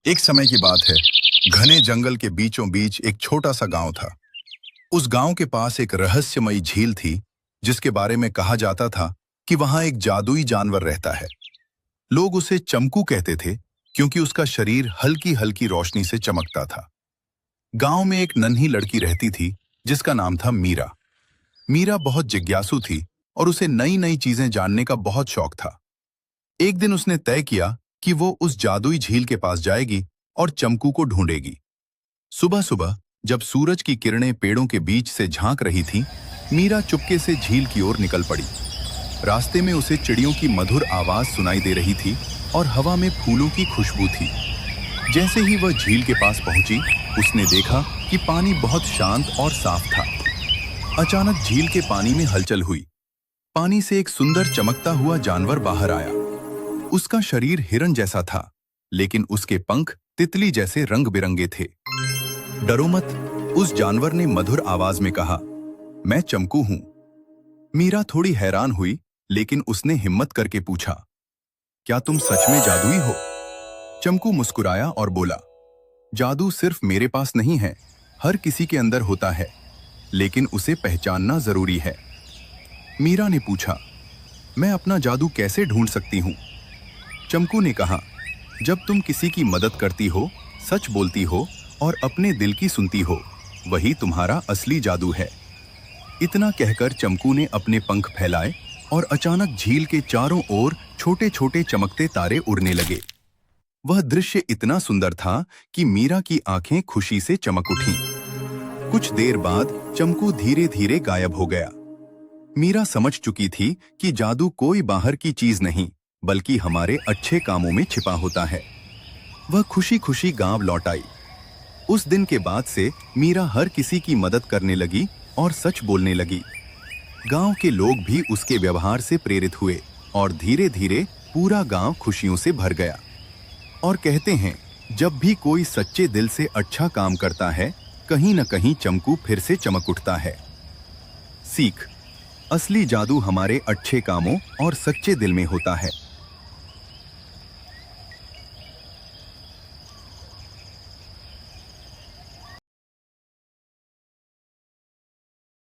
एक समय की बात है। घने जंगल के बीचों बीच एक छोटा सा गांव था। उस गांव के पास एक रहस्यमयी झील थी, जिसके बारे में कहा जाता था कि वहां एक जादुई जानवर रहता है। लोग उसे चमकू कहते थे, क्योंकि उसका शरीर हल्की हल्की रोशनी से चमकता था। गांव में एक नन्ही लड़की रहती थी, जिसका नाम था मीरा। मीरा बहुत जिज्ञासु थी और उसे नई नई चीजें जानने का बहुत शौक था। एक दिन उसने तय किया कि वो उस जादुई झील के पास जाएगी और चमकू को ढूंढेगी। सुबह सुबह जब सूरज की किरणें पेड़ों के बीच से झांक रही थीं, मीरा चुपके से झील की ओर निकल पड़ी। रास्ते में उसे चिड़ियों की मधुर आवाज सुनाई दे रही थी और हवा में फूलों की खुशबू थी। जैसे ही वह झील के पास पहुंची, उसने देखा कि पानी बहुत शांत और साफ था। अचानक झील के पानी में हलचल हुई। पानी से एक सुंदर चमकता हुआ जानवर बाहर आया। उसका शरीर हिरन जैसा था, लेकिन उसके पंख तितली जैसे रंग बिरंगे थे। डरो मत, उस जानवर ने मधुर आवाज में कहा, मैं चमकू हूं। मीरा थोड़ी हैरान हुई, लेकिन उसने हिम्मत करके पूछा, क्या तुम सच में जादुई हो? चमकू मुस्कुराया और बोला, जादू सिर्फ मेरे पास नहीं है, हर किसी के अंदर होता है, लेकिन उसे पहचानना जरूरी है। मीरा ने पूछा, मैं अपना जादू कैसे ढूंढ सकती हूं? चमकू ने कहा, जब तुम किसी की मदद करती हो, सच बोलती हो और अपने दिल की सुनती हो, वही तुम्हारा असली जादू है। इतना कहकर चमकू ने अपने पंख फैलाए और अचानक झील के चारों ओर छोटे छोटे चमकते तारे उड़ने लगे। वह दृश्य इतना सुंदर था कि मीरा की आंखें खुशी से चमक उठीं। कुछ देर बाद चमकू धीरे धीरे गायब हो गया। मीरा समझ चुकी थी कि जादू कोई बाहर की चीज नहीं, बल्कि हमारे अच्छे कामों में छिपा होता है। वह खुशी खुशी गांव लौट आई। उस दिन के बाद से मीरा हर किसी की मदद करने लगी और सच बोलने लगी। गांव के लोग भी उसके व्यवहार से प्रेरित हुए और धीरे धीरे पूरा गांव खुशियों से भर गया। और कहते हैं, जब भी कोई सच्चे दिल से अच्छा काम करता है, कहीं न कहीं चमकू फिर से चमक उठता है। सीख: असली जादू हमारे अच्छे कामों और सच्चे दिल में होता है।